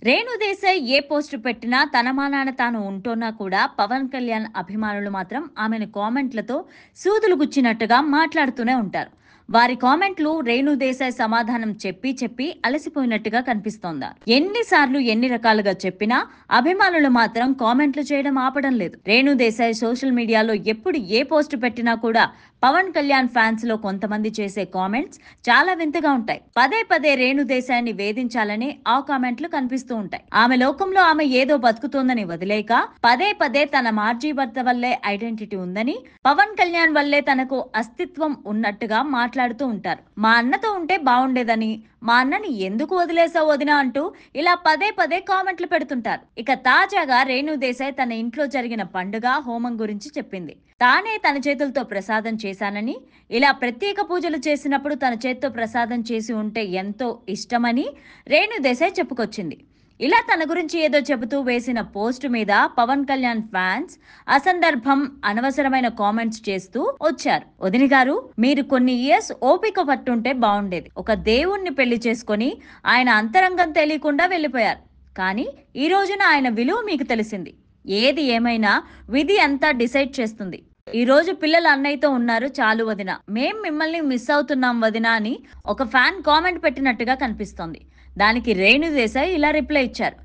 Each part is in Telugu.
రేణు దేశాయ్ ఏ పోస్ట్ పెట్టినా తన మానాన తాను ఉంటోన్నా కూడా పవన్ కళ్యాణ్ అభిమానులు మాత్రం ఆమెను కామెంట్లతో సూదులు గుచ్చినట్టుగా మాట్లాడుతూనే ఉంటారు. వారి కామెంట్లు రేణు దేశాయ్ సమాధానం చెప్పి చెప్పి అలసిపోయినట్టుగా కనిపిస్తోందా. ఎన్నిసార్లు ఎన్ని రకాలుగా చెప్పినా అభిమానులు మాత్రం కామెంట్లు చేయడం ఆపడం లేదు. రేణు దేశాయ్ సోషల్ మీడియాలో ఎప్పుడు ఏ పోస్ట్ పెట్టినా కూడా పవన్ కళ్యాణ్ ఫ్యాన్స్ లో కొంతమంది చేసే కామెంట్స్ చాలా వింతగా ఉంటాయి. పదే పదే రేణు దేశాన్ని వేధించాలని ఆ కామెంట్లు కనిపిస్తూ ఉంటాయి. ఆమె లోకంలో ఆమె ఏదో బతుకుతోందని వదిలేక పదే పదే తన మాజీ భర్త వల్లే ఐడెంటిటీ ఉందని, పవన్ కళ్యాణ్ వల్లే తనకు అస్తిత్వం ఉన్నట్టుగా మాట్లాడుతూ ఉంటారు. మా అన్నతో ఉంటే బాగుండేదని, మా అన్నని ఎందుకు వదిలేసావు వదినా అంటూ ఇలా పదే పదే కామెంట్లు పెడుతుంటారు. ఇక తాజాగా రేణు దేశాయ్ తన ఇంట్లో జరిగిన పండుగ హోమం గురించి చెప్పింది. తానే తన చేతులతో ప్రసాదం చేశానని, ఇలా ప్రత్యేక పూజలు చేసినప్పుడు తన చేత్తో ప్రసాదం చేసి ఉంటే ఎంతో ఇష్టమని రేణు దేశాయ్ చెప్పుకొచ్చింది. ఇలా తన గురించి ఏదో చెబుతూ వేసిన పోస్ట్ మీద పవన్ కళ్యాణ్ ఫ్యాన్స్ అసందర్భం అనవసరమైన కామెంట్స్ చేస్తూ వచ్చారు. వదిని గారు, మీరు కొన్ని ఇయర్స్ ఓపిక పట్టుంటే బాగుండేది. ఒక దేవుణ్ణి పెళ్లి చేసుకొని ఆయన అంతరంగం తెలియకుండా వెళ్ళిపోయారు. కానీ ఈ రోజున ఆయన విలువ మీకు తెలిసింది. ఏది ఏమైనా విధి అంతా డిసైడ్ చేస్తుంది. ఈ రోజు పిల్లలు అన్నయ్యతో ఉన్నారు చాలు వదిన, మేం మిమ్మల్ని మిస్ అవుతున్నాం వదిన అని ఒక ఫ్యాన్ కామెంట్ పెట్టినట్టుగా కనిపిస్తోంది. దానికి రేణు దేశాయ్ ఇలా రిప్లై ఇచ్చారు.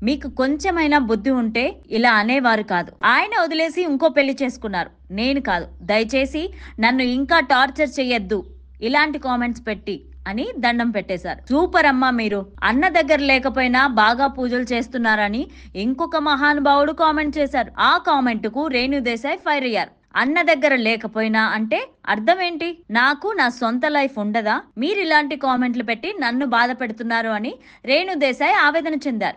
మీకు కొంచెమైనా బుద్ధి ఉంటే ఇలా అనేవారు కాదు. ఆయన వదిలేసి ఇంకో పెళ్లి చేసుకున్నారు, నేను కాదు. దయచేసి నన్ను ఇంకా టార్చర్ చెయ్యొద్దు ఇలాంటి కామెంట్స్ పెట్టి అని దండం పెట్టేశారు. సూపర్ అమ్మా, మీరు అన్న దగ్గర లేకపోయినా బాగా పూజలు చేస్తున్నారని ఇంకొక మహానుభావుడు కామెంట్ చేశారు. ఆ కామెంట్ కు రేణు దేశాయ్ ఫైర్ అయ్యారు. అన్న దగ్గర లేకపోయినా అంటే అర్థం ఏంటి? నాకు నా సొంత లైఫ్ ఉండదా? మీరు ఇలాంటి కామెంట్లు పెట్టి నన్ను బాధ పెడుతున్నారు అని రేణు దేశాయ్ ఆవేదన చెందారు.